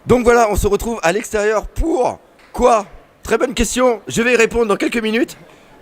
Donc voilà, on se retrouve à l'extérieur pour quoi? Très bonne question, je vais y répondre dans quelques minutes.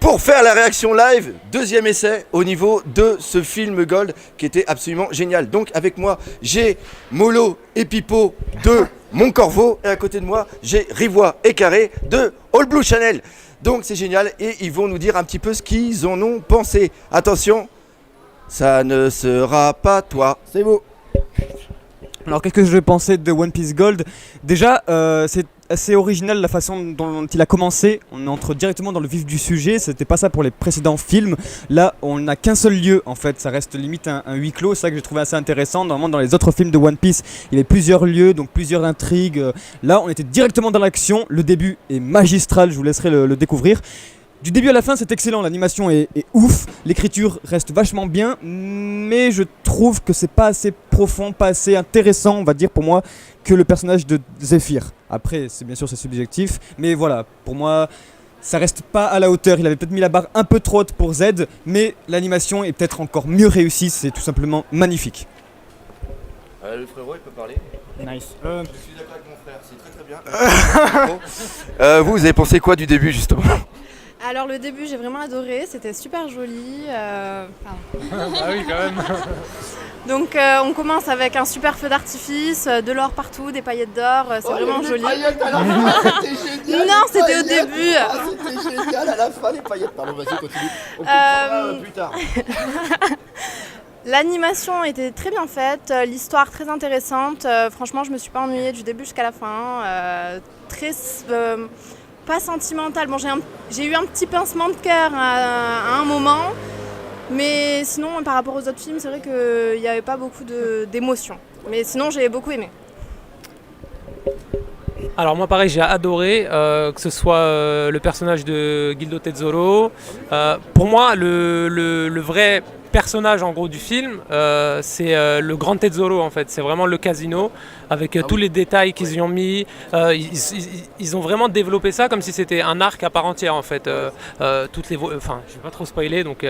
Pour faire la réaction live, deuxième essai au niveau de ce film Gold qui était absolument génial. Donc avec moi, j'ai Molo et Pipo de Mon Corvo et à côté de moi, j'ai Rivoire et Carré de All Blue Channel. Donc c'est génial et ils vont nous dire un petit peu ce qu'ils en ont pensé. Attention, ça ne sera pas toi, c'est vous. Alors qu'est-ce que je pensais de One Piece Gold? Déjà, c'est assez original la façon dont il a commencé. On entre directement dans le vif du sujet. C'était pas ça pour les précédents films. Là, on n'a qu'un seul lieu en fait. Ça reste limite un huis clos. C'est ça que j'ai trouvé assez intéressant. Normalement, dans les autres films de One Piece, il y avait plusieurs lieux, donc plusieurs intrigues. Là, on était directement dans l'action. Le début est magistral. Je vous laisserai le découvrir. Du début à la fin, c'est excellent, l'animation est ouf, l'écriture reste vachement bien, mais je trouve que c'est pas assez profond, pas assez intéressant, on va dire pour moi, que le personnage de Zephyr. Après, bien sûr c'est subjectif, mais voilà, pour moi, ça reste pas à la hauteur. Il avait peut-être mis la barre un peu trop haute pour Z, mais l'animation est peut-être encore mieux réussie, c'est tout simplement magnifique. Le frérot, il peut parler. Nice. Je suis d'accord avec mon frère, c'est très bien. Vous avez pensé quoi du début justement? Alors le début j'ai vraiment adoré, c'était super joli. Ah oui quand même. Donc on commence avec un super feu d'artifice, de l'or partout, des paillettes d'or, c'est vraiment joli. Paillettes à la fin, c'était génial. Non, c'était au début. C'était génial à la fin les paillettes. Pardon, vas-y continue. On comprendra plus tard. L'animation était très bien faite, l'histoire très intéressante. Franchement je me suis pas ennuyée du début jusqu'à la fin. Très pas sentimental. Bon, j'ai eu un petit pincement de cœur à un moment, mais sinon, par rapport aux autres films, c'est vrai qu'il n'y avait pas beaucoup d'émotions. Mais sinon, j'ai beaucoup aimé. Alors moi pareil j'ai adoré, que ce soit le personnage de Gildo Tezzolo. Pour moi le vrai personnage en gros du film c'est le grand Tezzolo en fait, c'est vraiment le casino avec tous les détails qu'ils y ont mis. Ils ont vraiment développé ça comme si c'était un arc à part entière en fait. Enfin je vais pas trop spoiler donc,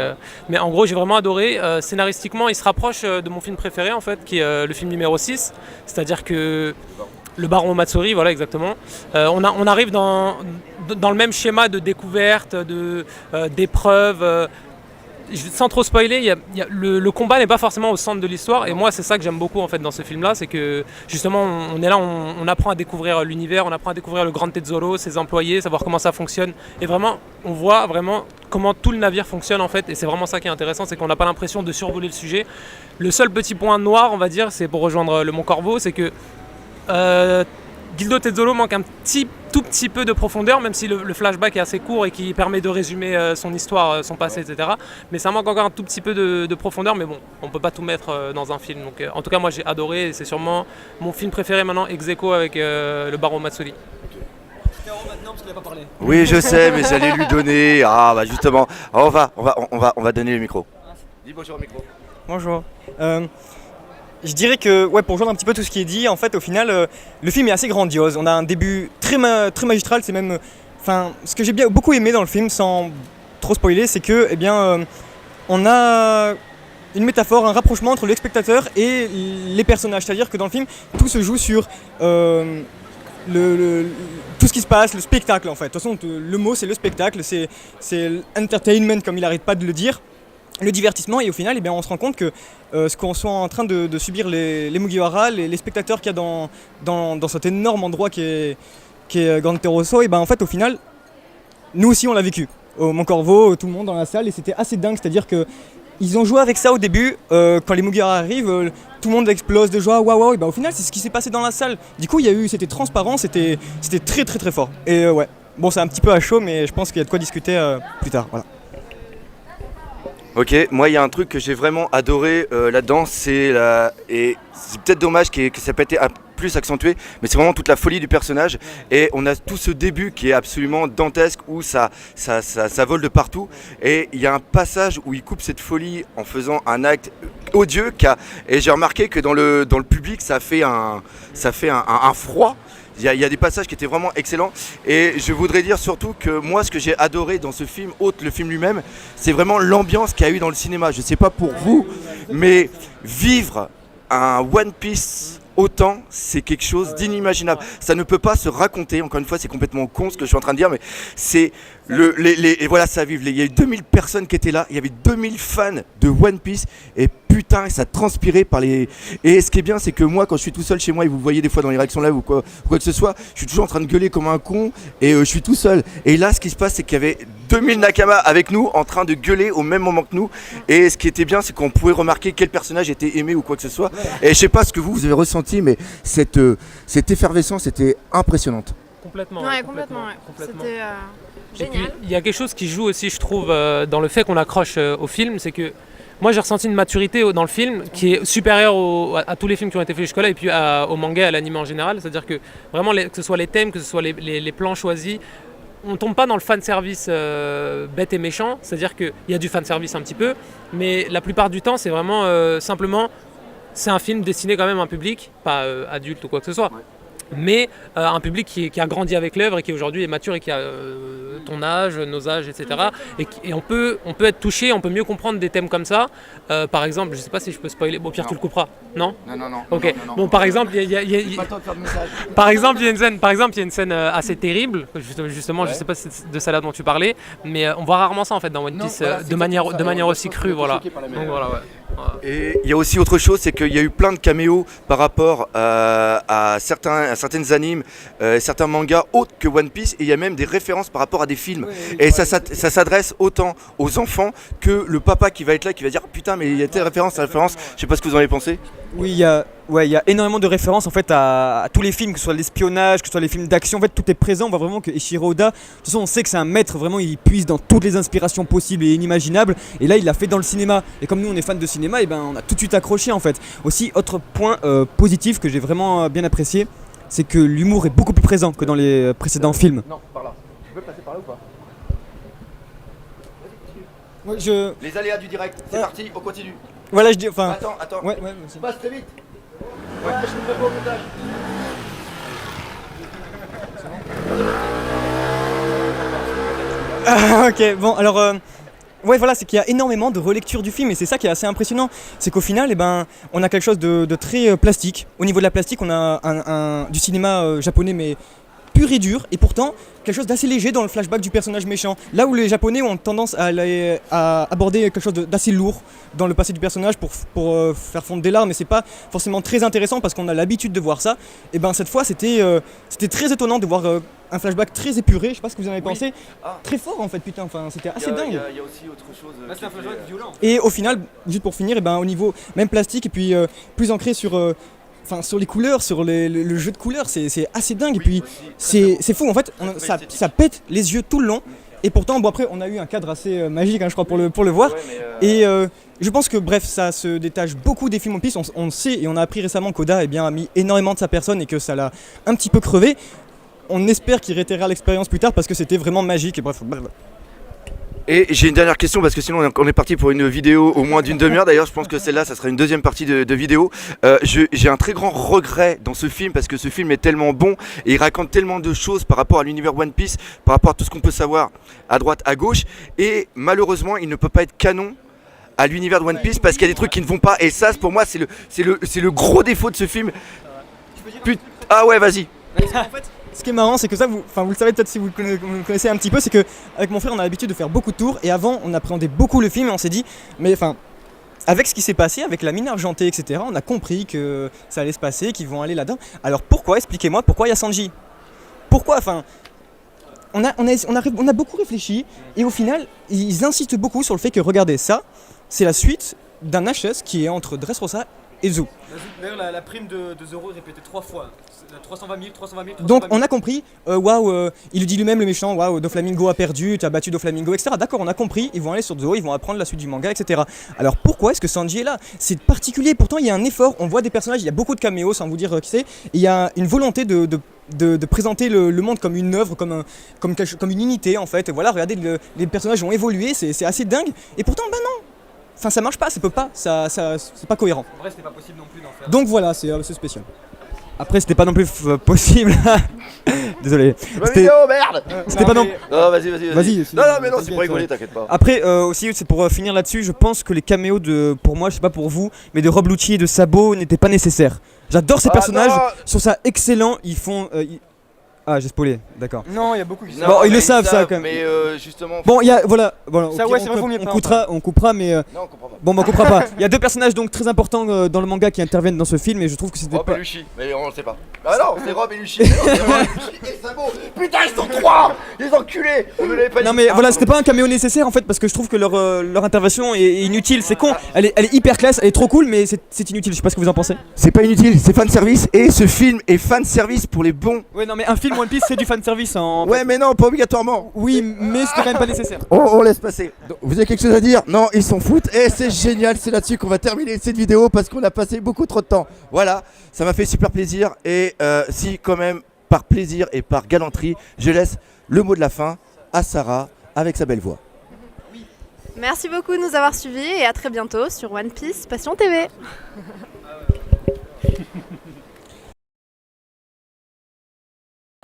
mais en gros j'ai vraiment adoré. Scénaristiquement il se rapproche de mon film préféré en fait qui est le film numéro 6, c'est-à-dire que le baron Matsuri, voilà exactement. On arrive dans le même schéma de découverte, d'épreuve. Sans trop spoiler, le combat n'est pas forcément au centre de l'histoire. Et moi, c'est ça que j'aime beaucoup en fait dans ce film-là, c'est que justement, on est là, on apprend à découvrir l'univers, on apprend à découvrir le grand Tezzolo, ses employés, savoir comment ça fonctionne. Et vraiment, on voit vraiment comment tout le navire fonctionne en fait. Et c'est vraiment ça qui est intéressant, c'est qu'on n'a pas l'impression de survoler le sujet. Le seul petit point noir, on va dire, c'est pour rejoindre le Mon Corvo, c'est que Gildo Tezzolo manque un tout petit peu de profondeur, même si le flashback est assez court et qui permet de résumer son histoire, son passé, etc. Mais ça manque encore un tout petit peu de profondeur, mais bon, on peut pas tout mettre dans un film. Donc, en tout cas, moi j'ai adoré et c'est sûrement mon film préféré maintenant, ex aequo avec le baron Matsuri. Maintenant parce qu'il n'a pas parlé. Oui, je sais, mais j'allais lui donner. Ah bah justement, on va donner le micro. Dis bonjour au micro. Bonjour. Je dirais que, ouais, pour rejoindre un petit peu tout ce qui est dit, en fait, au final, le film est assez grandiose. On a un début très magistral. C'est même, ce que j'ai beaucoup aimé dans le film, sans trop spoiler, c'est que, on a une métaphore, un rapprochement entre le spectateur et les personnages. C'est-à-dire que dans le film, tout se joue sur tout ce qui se passe, le spectacle, en fait. De toute façon, le mot, c'est le spectacle, c'est l'entertainment, comme il n'arrête pas de le dire. Le divertissement, et au final on se rend compte que ce qu'on soit en train de subir les Mugiwara, les spectateurs qu'il y a dans cet énorme endroit qui est Grand Rosso, et en fait au final nous aussi on l'a vécu au Mon Corvo, tout le monde dans la salle, et c'était assez dingue. C'est-à-dire que ils ont joué avec ça au début, quand les Mugiwara arrivent, tout le monde explose de joie, waouh, et au final c'est ce qui s'est passé dans la salle. Du coup c'était transparent, c'était très très très fort, et ouais, bon c'est un petit peu à chaud, mais je pense qu'il y a de quoi discuter plus tard, voilà. Ok, moi il y a un truc que j'ai vraiment adoré là-dedans, et c'est peut-être dommage que ça n'a pas été plus accentué, mais c'est vraiment toute la folie du personnage, et on a tout ce début qui est absolument dantesque où ça vole de partout, et il y a un passage où il coupe cette folie en faisant un acte odieux, et j'ai remarqué que dans le public ça fait un froid. Il y a des passages qui étaient vraiment excellents, et je voudrais dire surtout que moi ce que j'ai adoré dans ce film, autre le film lui-même, c'est vraiment l'ambiance qu'il y a eu dans le cinéma. Je sais pas pour vous, mais vivre un One Piece autant, c'est quelque chose d'inimaginable. Ça ne peut pas se raconter, encore une fois, c'est complètement con ce que je suis en train de dire, mais c'est et voilà, ça vive. Il y a eu 2000 personnes qui étaient là, il y avait 2000 fans de One Piece, et putain, ça transpirait par les... Et ce qui est bien, c'est que moi, quand je suis tout seul chez moi, et vous voyez des fois dans les réactions live ou quoi que ce soit, je suis toujours en train de gueuler comme un con, et je suis tout seul. Et là, ce qui se passe, c'est qu'il y avait 2000 Nakama avec nous, en train de gueuler au même moment que nous, et ce qui était bien, c'est qu'on pouvait remarquer quel personnage était aimé ou quoi que ce soit. Et je sais pas ce que vous avez ressenti, mais cette effervescence était impressionnante. Complètement. Ouais, complètement. C'était Et puis, génial. il y a quelque chose qui joue aussi, je trouve, dans le fait qu'on accroche au film, c'est que moi j'ai ressenti une maturité dans le film qui est supérieure à tous les films qui ont été faits jusque-là et puis au manga et à l'anime en général. C'est-à-dire que vraiment, que ce soit les thèmes, que ce soit les plans choisis, on tombe pas dans le fanservice bête et méchant. C'est-à-dire qu'il y a du fanservice un petit peu, mais la plupart du temps, c'est vraiment simplement, c'est un film destiné quand même à un public, pas adulte ou quoi que ce soit. Mais un public qui a grandi avec l'œuvre et qui aujourd'hui est mature et qui a ton âge, nos âges, etc. Et on peut être touché, on peut mieux comprendre des thèmes comme ça. Par exemple, je sais pas si je peux spoiler. Bon, Pierre, tu le couperas, non ? Non. Ok. Bon, par exemple, il y a par exemple, il y a une scène assez terrible. Justement, je sais pas si c'est de celle-là dont tu parlais, mais on voit rarement ça en fait dans One Piece de manière aussi crue, voilà. Donc voilà, ouais. Et il y a aussi autre chose, c'est qu'il y a eu plein de caméos par rapport à certaines animes, certains mangas autres que One Piece, et il y a même des références par rapport à des films. Et ça s'adresse autant aux enfants que le papa qui va être là, qui va dire putain mais il y a telle référence, je sais pas ce que vous en avez pensé. Oui, il y a énormément de références en fait à tous les films, que ce soit l'espionnage, que ce soit les films d'action. En fait, tout est présent. On voit vraiment que Eiichiro Oda, de toute façon, on sait que c'est un maître. Vraiment, il puise dans toutes les inspirations possibles et inimaginables. Et là, il l'a fait dans le cinéma. Et comme nous, on est fans de cinéma, et ben, on a tout de suite accroché en fait. Aussi, autre point positif que j'ai vraiment bien apprécié, c'est que l'humour est beaucoup plus présent que dans les précédents films. Non, par là. Tu peux passer par là ou pas? Les aléas du direct, c'est parti, on continue. Voilà, je dis. Enfin. Attends. Ouais, vas-y. Passe très vite. Ouais, je ne fais pas au montage. Ok, bon, alors. Ouais, voilà, c'est qu'il y a énormément de relectures du film et c'est ça qui est assez impressionnant. C'est qu'au final, on a quelque chose de très plastique. Au niveau de la plastique, on a du cinéma japonais, mais pur et dur, et pourtant quelque chose d'assez léger dans le flashback du personnage méchant. Là où les Japonais ont tendance à aborder quelque chose d'assez lourd dans le passé du personnage pour faire fondre des larmes, et c'est pas forcément très intéressant parce qu'on a l'habitude de voir ça. Et ben cette fois, c'était très étonnant de voir un flashback très épuré. Je sais pas ce que vous en avez pensé. Très fort en fait, putain. Enfin, c'était assez dingue. Il y a aussi autre chose. C'est un flashback violent. Et au final, juste pour finir, au niveau même plastique et puis plus ancré sur les couleurs, sur le jeu de couleurs, c'est assez dingue. Et puis c'est fou en fait, ça pète les yeux tout le long. Et pourtant, bon, après, on a eu un cadre assez magique, je crois, pour le voir. Et je pense que, bref, ça se détache beaucoup des films One Piece. On le sait et on a appris récemment qu'Oda a mis énormément de sa personne et que ça l'a un petit peu crevé. On espère qu'il réitérera l'expérience plus tard parce que c'était vraiment magique. Et bref. Et j'ai une dernière question parce que sinon on est parti pour une vidéo au moins d'une demi-heure. D'ailleurs je pense que celle-là ça sera une deuxième partie de vidéo. J'ai un très grand regret dans ce film parce que ce film est tellement bon et il raconte tellement de choses par rapport à l'univers One Piece, par rapport à tout ce qu'on peut savoir à droite, à gauche, et malheureusement il ne peut pas être canon à l'univers de One Piece parce qu'il y a des trucs qui ne vont pas, et ça pour moi c'est le gros défaut de ce film. Ah ouais, vas-y. Ce qui est marrant, c'est que ça, vous le savez peut-être si vous le connaissez un petit peu, c'est que avec mon frère, on a l'habitude de faire beaucoup de tours, et avant, on appréhendait beaucoup le film, et on s'est dit, mais enfin, avec ce qui s'est passé, avec la mine argentée, etc., on a compris que ça allait se passer, qu'ils vont aller là-dedans. Alors pourquoi, expliquez-moi, pourquoi il y a Sanji? Pourquoi, enfin, on a beaucoup réfléchi, et au final, ils insistent beaucoup sur le fait que, regardez, ça, c'est la suite d'un HS qui est entre Dressrosa et Zou. D'ailleurs, la prime de Zoro est répétée 3 fois. 320 000, 320 000. Donc on a compris, il lui dit lui-même le méchant, waouh, Doflamingo a perdu, tu as battu Doflamingo, etc. D'accord, on a compris, ils vont aller sur Zoro, ils vont apprendre la suite du manga, etc. Alors pourquoi est-ce que Sanji est là? C'est particulier, pourtant il y a un effort, on voit des personnages, il y a beaucoup de caméos sans vous dire qui c'est, et il y a une volonté de présenter le monde comme une œuvre, comme une unité en fait. Voilà, regardez, les personnages ont évolué, c'est assez dingue, et pourtant non. Enfin ça marche pas, ça peut pas, c'est pas cohérent. En vrai, c'était pas possible non plus d'en faire. Donc voilà, c'est spécial. Après, c'était pas non plus possible. Désolé. Merde. C'était pas non. Non, vas-y. Non, mais non, c'est t'inquiète, pour rigoler, ouais. t'inquiète pas. Après, aussi, c'est pour finir là-dessus, je pense que les caméos pour moi, je sais pas pour vous, mais de Rob Lucci et de Sabo n'étaient pas nécessaires. J'adore ces Ah, personnages, non. je trouve ça excellent. Ils font. Ah, j'ai spoilé, d'accord. Non, il y a beaucoup qui Non, Bon, ils mais le savent, ça, quand même. Mais justement. Bon, il y a. Voilà. Ça, ouais, c'est vrai, vaut mieux pas en on coupera, mais. Non, on comprend pas. Bon, bah, on coupera pas. Il y a 2 personnages donc très importants dans le manga qui interviennent dans ce film, et je trouve que c'était Rob pas. et Luchy, mais on le sait pas. Ah non, c'est Rob et Luchy. C'est Rob et Luchy et Sabo. Putain, ils sont 3. Les enculés. On ne l'avait pas dit. Non mais voilà, c'était pas un caméo nécessaire en fait parce que je trouve que leur intervention est inutile, c'est con. Elle est hyper classe, elle est trop cool mais c'est inutile, je sais pas ce que vous en pensez. C'est pas inutile, c'est fan service et ce film est fan service pour les bons. Ouais non mais un film One Piece c'est du fan service en... Ouais, mais non, pas obligatoirement. Oui mais c'était quand même pas nécessaire. On laisse passer. Donc, vous avez quelque chose à dire? Non, ils s'en foutent. Et c'est génial, c'est là-dessus qu'on va terminer cette vidéo parce qu'on a passé beaucoup trop de temps. Voilà, ça m'a fait super plaisir. Et si quand même, par plaisir et par galanterie, je laisse le mot de la fin à Sarah avec sa belle voix. Merci beaucoup de nous avoir suivis et à très bientôt sur One Piece Passion TV.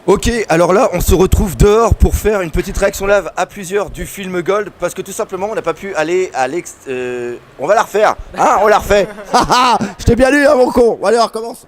Ok, alors là, on se retrouve dehors pour faire une petite réaction live à plusieurs du film Gold parce que tout simplement, on n'a pas pu aller à on va la refaire, hein, on la refait. Haha, je t'ai bien lu, hein, mon con. Allez, on recommence.